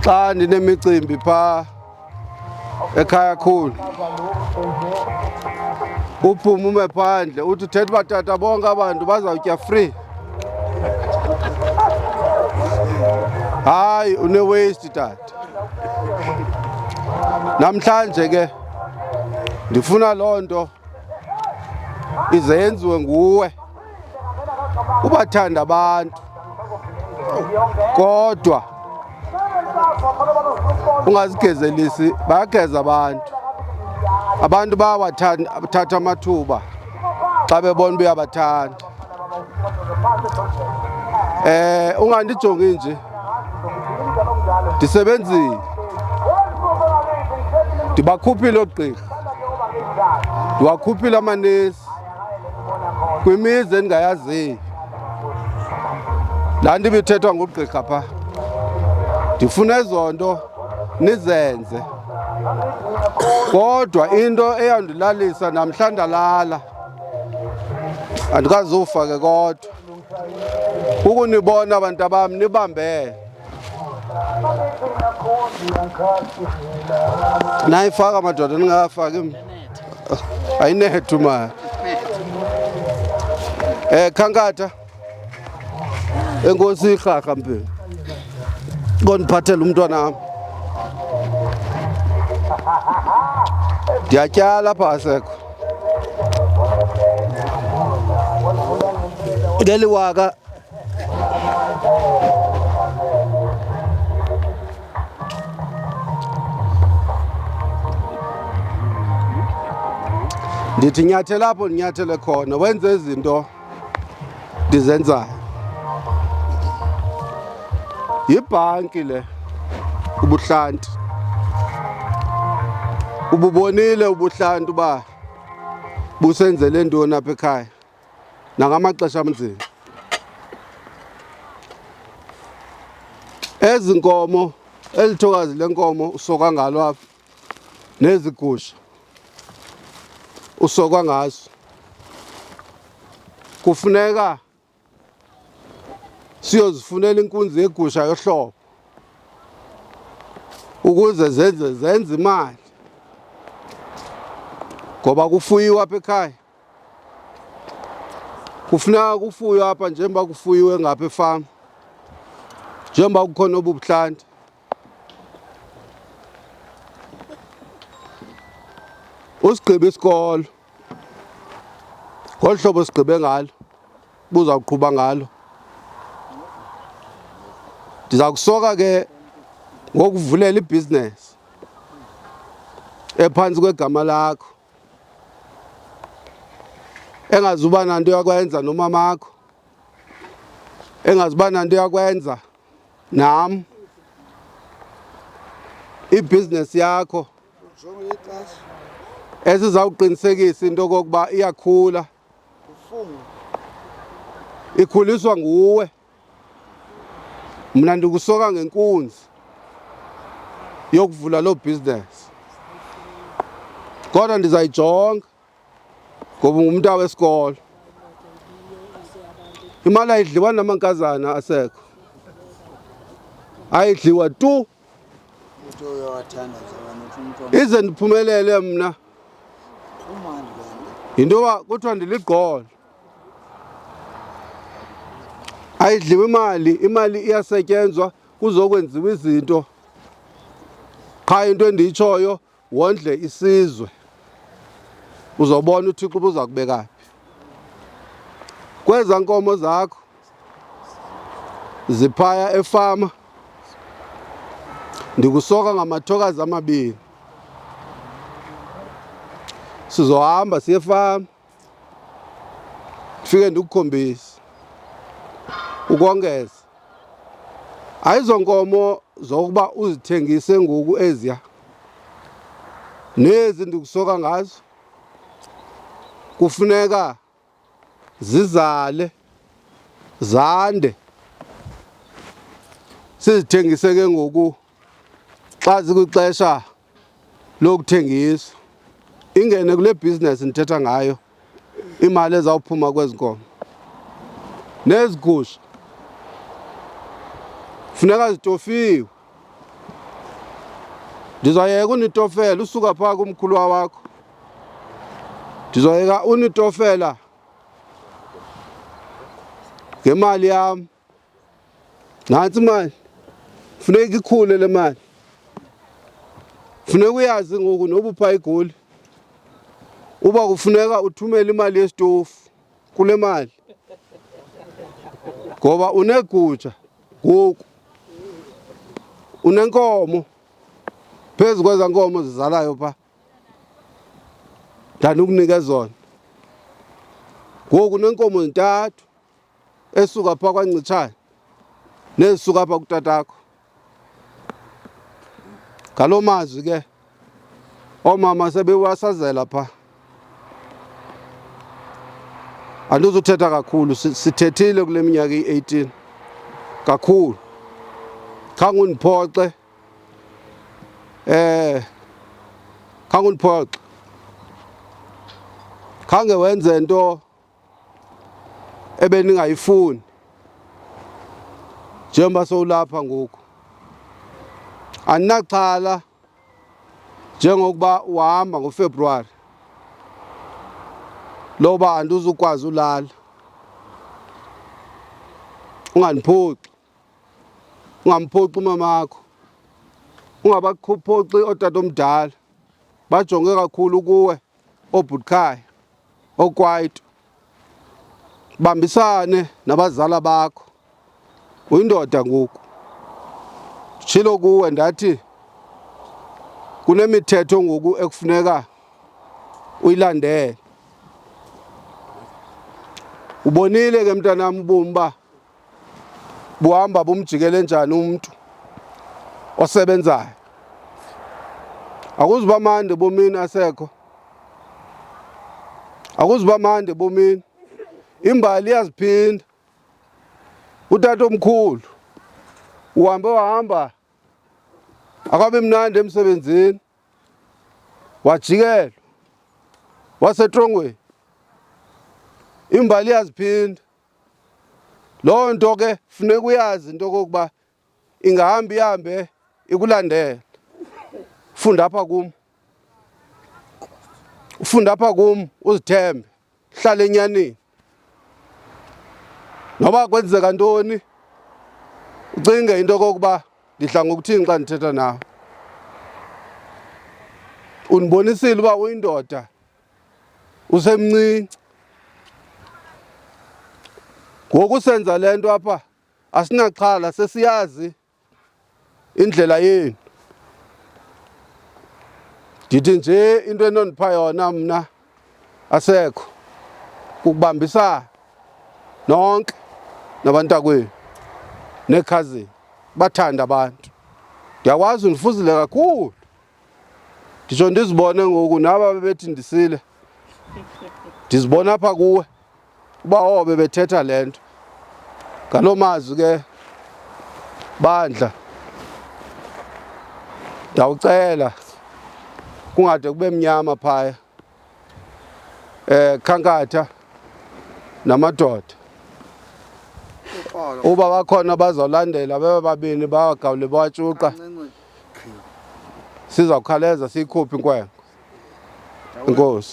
xa ndinemicimbi phaa ekhaya khulu uphume ume phandle uthi uthetha uba tata bonke abantu bazawutya free. Hayi une-waste tata. Namhlanje ke ndifuna loo nto ize yenziwe nguwe ubathanda abantu, kodwa ungazigezelisi. Bayageza abantu bayawathatha amathuba xa bebona uba uyabathanda. Ungandijongi nje, ndisebenzile, ndibakhuphile oogqirha, ndiwakhuphile amanesi kwimizi endingayaziyo. Laa nto ibithethwa ngugqirha phaa, ndifuna ezo nto nizenze. Kodwa into eyawundilalisa namhla ndalala, andikazufa ke kodwa, ukunibona abantu bam nibambene. Nayifaka madoda, ningafaki mna ayinethu ma. Khankatha enkosi irharha mpilo kondiphathela umntwana wam. Ndiyatyala apha asekho leli waka. Ndithi nyathela apho ndinyathele khona, wenze izinto ndizenzayo. Yibhanki le ubuhlanti, ububonile ubuhlanti uba busenzele ntoni apha ekhaya nangamaxesha amnzima. Ezi nkomo, eli thokazi lenkomo usoka ngalo apha, nezi gusha usoka ngazo, kufuneka siyozifunela inkunzi yegusha yohlobo ukuze zenze imali, ngoba kufuyiwe apha ekhaya. Kufuneka kufuywe apha njengoba kufuyiwe ngapha efama, njengoba kukhona obu buhlanti. Usigqiba isikolo ngolu hlobo sigqibe ngalo, buzawuqhuba ngalo, ndiza kusoka ke ngokuvulela ibhizinesi ephantsi kwegama lakho, engazuba nanto yakwenza nomamakho, engazuba nanto yakwenza nam. Ibhizinesi yakho esizawuqinisekisa into okokuba iyakhula, ikhuliswa nguwe. Mna ndikusoka ngenkunzi yokuvula loo bhizinesi, kodwa ndizayijonga ngoba ngumntu wesikolo. Imali ayidliwa namankazana asekho, ayidliwa tu. Ize ndiphumelele mna yinto yoba kuthiwa ndiligqolo. Ayidliwa imali iyasetyenzwa kuzokwenziwa izinto. Qha into endiyitshoyo, wondle isizwe, uzobona uThixo uba uza kubeka phi. Kweza nkomo zakho ziphaya efama, ndikusoka ngamathokazi amabini. Sizohamba siye efama, ndifike ndikukhombise. Ukongeza, ayizo nkomo zokuba uzithengise ngoku eziya, nezi ndikusoka ngazo kufuneka zizale, zande, sizithengise ke ngoku xa zikwixesha lokuthengisa. Ingene kule bhizinesi ndithetha ngayo imali ezawuphuma kwezi nkomo. Nezi gusha funeka zitofiwe, Ndizoyeka unitofela usuka phaa kumkhulwa wakho. Ndizoyeka unitofela ngemali yam. Nantsi imali. Funeka ikhule le mali. Funeka uyazi ngoku noba upha iGoli. Uba kufuneka uthumele imali yesitofu kule mali. Ngoba unegutsha ngoku. Unenkomo. Phezu kweza nkomo zizalayo phaa. Ndandikunike zona. Ngoku unenkomo zintathu esuka phaa kwaNcitshane nezisuka apha kutatakho. Ngaloo mazwi ke oomama sebewasazela phaa. Andizuthetha kakhulu, sithethile kule minyaka iyi-18 kakhulu. Khange undiphoxe. Khange undiphoxe. Khange wenze nto ebeningayifuni njengoba sowulapha ngoku. Andinaxhala njengokuba uhamba ngoFebruwari loba andizukwazi ulala. Ungandiphoxi. Ungamphoxi umamakho. Ungabaphoxi ootatomdala. Bajonge kakhulu kuwe oBhutkhaya, oKwaito. Bambisane nabazala bakho. Uyindoda ngoku. Nditshilo kuwe ndathi kunemithetho ngoku ekufuneka uyilandele. Ubonile ke mntanam ubomi uba buhamba bumjikele njani umntu osebenzayo. Akuzuba mandi ebomini asekho. Akuzuba mandi ebomini. Imbali iyaziphinda. Utatomkhulu uhambe wahamba akabe mnandi emsebenzini. Wajikelwa. Wasetrongweni. Imbali iyaziphinda. Loo nto ke funeka uyazi into okokuba ingahamba ihambe ikulandele. Funda apha kum. Ufunda apha kum uzithembe. Hlala enyanini. Noba kwenzeka ntoni ucinge into okokuba ndidla ngokuthini xa ndithetha nawe. Undibonisile uba uyindoda usemncinci. Ngoku senza le nto apha asinaxhala sesiyazi indlela yenu. Ndithi nje into enondipha yona mna asekho kukubambisana nonke nabantakwenu neekhazini bathanda abantu. Ndiyakwazi undifuzile kakhulu. Nditsho ndizibone ngoku naba bebethi ndisile. Ndizibona apha kuwe uba bebethetha le nto. Ngaloo mazwi ke bandla ndawucela kungade kube mnyama phaya. Khankatha namadoda uba bakhona bazawulandela bebe babini bawagawule bawatshuqa. Sizawukhaleza siyikhuphe inkwenkwe. Enkosi.